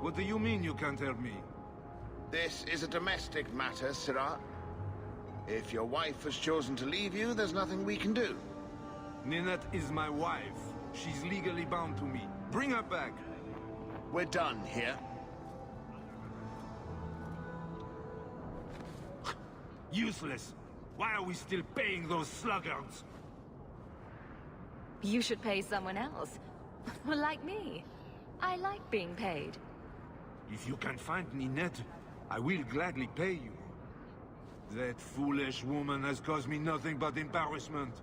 What do you mean you can't help me? This is a domestic matter, Sirah. If your wife has chosen to leave you, there's nothing we can do. Ninette is my wife. She's legally bound to me. Bring her back. We're done here. Useless. Why are we still paying those sluggards? You should pay someone else. Like me. I like being paid. If you can find Ninette, I will gladly pay you. That foolish woman has caused me nothing but embarrassment.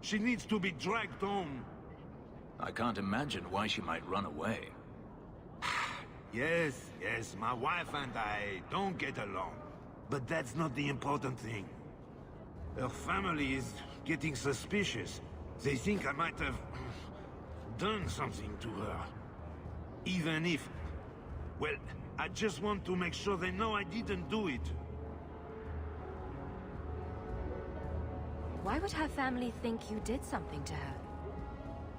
She needs to be dragged home. I can't imagine why she might run away. Yes, my wife and I don't get along. But that's not the important thing. Her family is getting suspicious. They think I might have done something to her. Even if... well, I just want to make sure they know I didn't do it. Why would her family think you did something to her?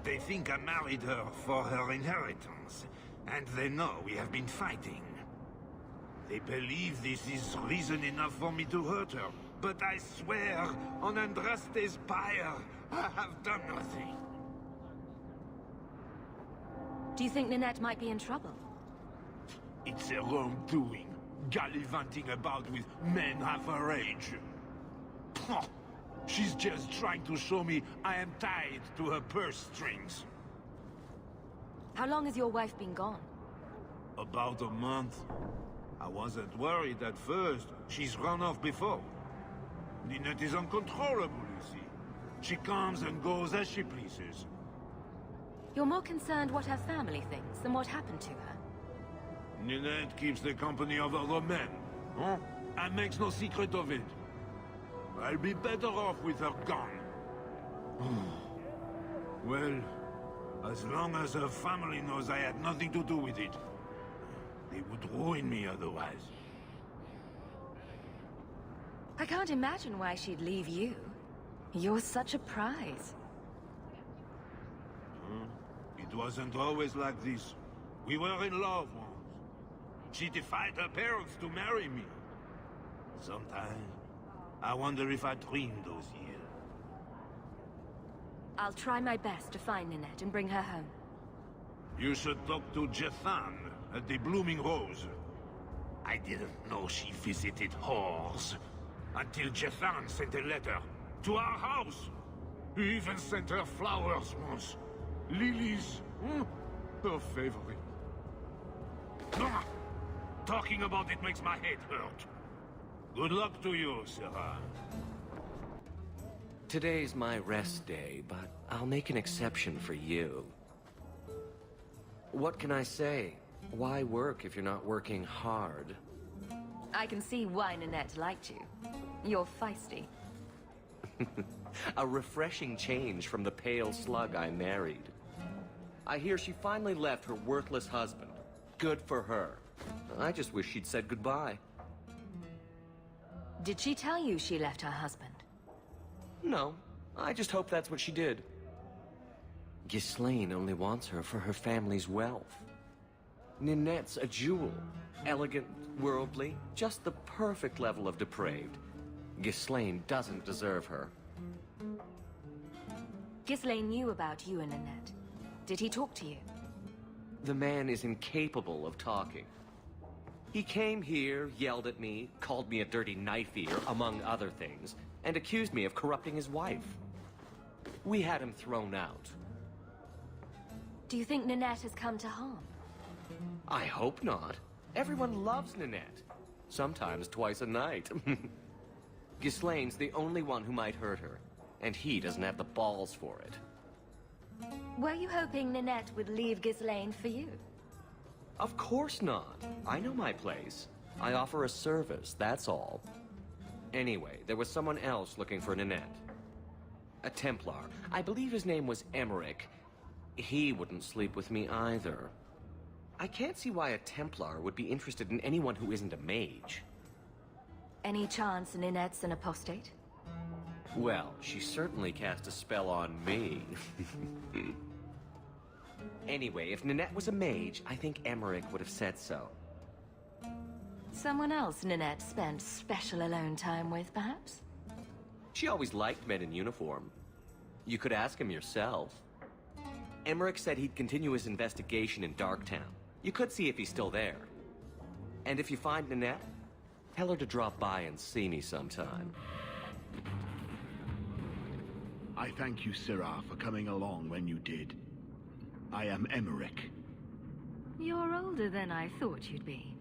They think I married her for her inheritance, and they know we have been fighting. They believe this is reason enough for me to hurt her, but I swear, on Andraste's pyre, I have done nothing. Do you think Ninette might be in trouble? It's her own doing, gallivanting about with men half her age. She's just trying to show me I am tied to her purse strings. How long has your wife been gone? About a month. I wasn't worried at first. She's run off before. Ninette is uncontrollable, you see. She comes and goes as she pleases. You're more concerned what her family thinks than what happened to her. Ninette keeps the company of other men, huh? And makes no secret of it. I'll be better off with her gone. Well, as long as her family knows I had nothing to do with it, they would ruin me otherwise. I can't imagine why she'd leave you. You're such a prize. It wasn't always like this. We were in love once. She defied her parents to marry me. Sometimes, I wonder if I dreamed those years. I'll try my best to find Ninette and bring her home. You should talk to Jethan at the Blooming Rose. I didn't know she visited whores until Jethan sent a letter to our house. He even sent her flowers once. Lilies, her favorite. Talking about it makes my head hurt. Good luck to you, Sirah. Today's my rest day, but I'll make an exception for you. What can I say? Why work if you're not working hard? I can see why Ninette liked you. You're feisty. A refreshing change from the pale slug I married. I hear she finally left her worthless husband. Good for her. I just wish she'd said goodbye. Did she tell you she left her husband? No, I just hope that's what she did. Ghislaine only wants her for her family's wealth. Ninette's a jewel. Elegant, worldly, just the perfect level of depraved. Ghislaine doesn't deserve her. Ghislaine knew about you and Ninette. Did he talk to you? The man is incapable of talking. He came here, yelled at me, called me a dirty knife-eater, among other things, and accused me of corrupting his wife. We had him thrown out. Do you think Ninette has come to harm? I hope not. Everyone loves Ninette. Sometimes twice a night. Ghislaine's the only one who might hurt her, and he doesn't have the balls for it. Were you hoping Ninette would leave Ghislaine for you? Of course not. I know my place. I offer a service, that's all. Anyway, there was someone else looking for Ninette. A Templar. I believe his name was Emmerich. He wouldn't sleep with me either. I can't see why a Templar would be interested in anyone who isn't a mage. Any chance Ninette's an apostate? Well, she certainly cast a spell on me. Anyway, if Ninette was a mage, I think Emmerich would have said so. Someone else Ninette spent special alone time with, perhaps? She always liked men in uniform. You could ask him yourself. Emmerich said he'd continue his investigation in Darktown. You could see if he's still there. And if you find Ninette, tell her to drop by and see me sometime. I thank you, Syrah, for coming along when you did. I am Emmerich. You're older than I thought you'd be.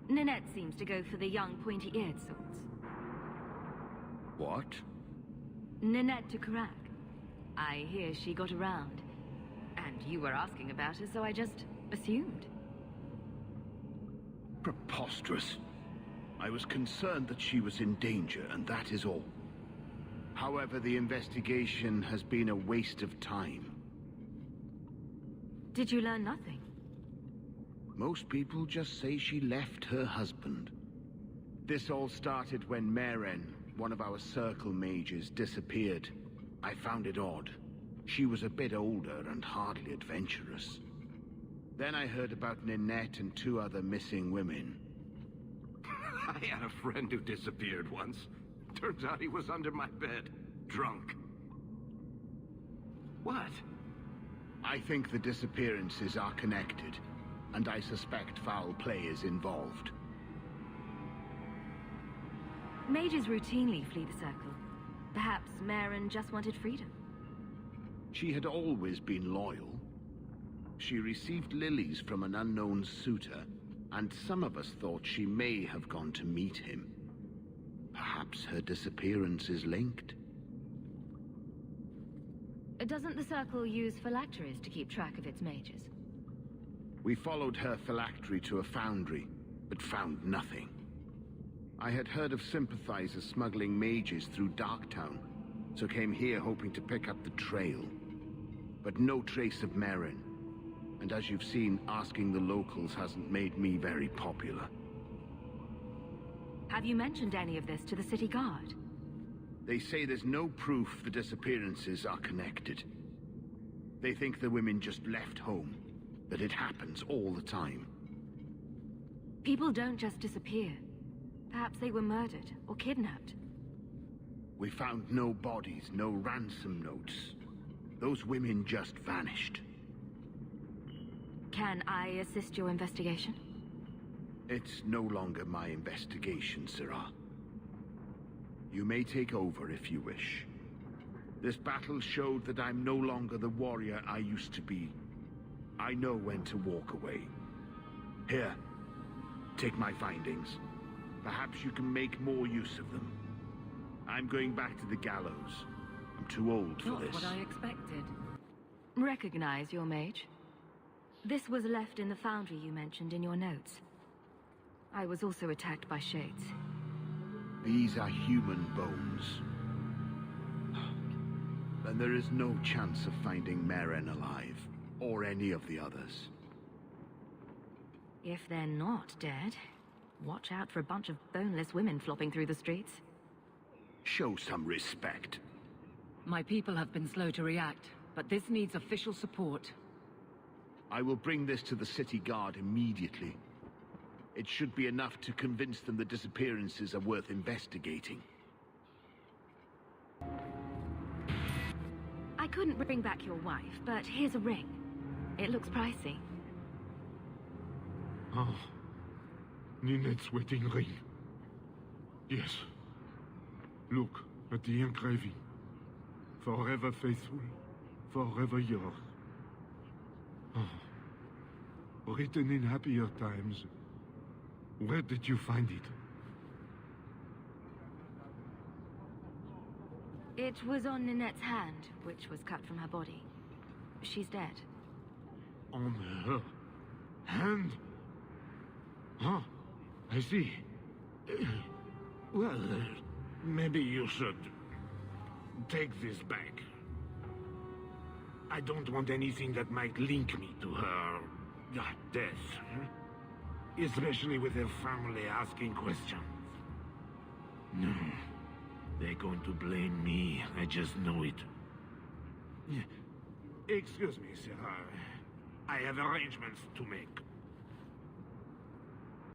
Ninette seems to go for the young, pointy-eared sorts. What? Ninette de Carac. I hear she got around. And you were asking about her, so I just assumed. Preposterous. I was concerned that she was in danger, and that is all. However, the investigation has been a waste of time. Did you learn nothing? Most people just say she left her husband. This all started when Meren, one of our Circle mages, disappeared. I found it odd. She was a bit older and hardly adventurous. Then I heard about Ninette and 2 other missing women. I had a friend who disappeared once. Turns out he was under my bed, drunk. What? I think the disappearances are connected, and I suspect foul play is involved. Mages routinely flee the Circle. Perhaps Meren just wanted freedom. She had always been loyal. She received lilies from an unknown suitor, and some of us thought she may have gone to meet him. Perhaps her disappearance is linked. Doesn't the Circle use phylacteries to keep track of its mages? We followed her phylactery to a foundry, but found nothing. I had heard of sympathizers smuggling mages through Darktown, so came here hoping to pick up the trail. But no trace of Meren. And as you've seen, asking the locals hasn't made me very popular. Have you mentioned any of this to the city guard? They say there's no proof the disappearances are connected. They think the women just left home, that it happens all the time. People don't just disappear. Perhaps they were murdered or kidnapped. We found no bodies, no ransom notes. Those women just vanished. Can I assist your investigation? It's no longer my investigation, Syrah. You may take over if you wish. This battle showed that I'm no longer the warrior I used to be. I know when to walk away. Here, take my findings. Perhaps you can make more use of them. I'm going back to the gallows. I'm too old for this. Not what I expected. Recognize your mage. This was left in the foundry you mentioned in your notes. I was also attacked by shades. These are human bones. Then there is no chance of finding Meren alive, or any of the others. If they're not dead, watch out for a bunch of boneless women flopping through the streets. Show some respect. My people have been slow to react, but this needs official support. I will bring this to the city guard immediately. It should be enough to convince them the disappearances are worth investigating. I couldn't bring back your wife, but here's a ring. It looks pricey. Oh, Ninette's wedding ring. Yes. Look at the engraving. Forever faithful, forever yours. Oh. Written in happier times. Where did you find it? It was on Ninette's hand, which was cut from her body. She's dead. On her hand? Huh, I see. Well, maybe you should take this back. I don't want anything that might link me to her death. Especially with her family asking questions. No, they're going to blame me. I just know it. Excuse me, sir. I have arrangements to make.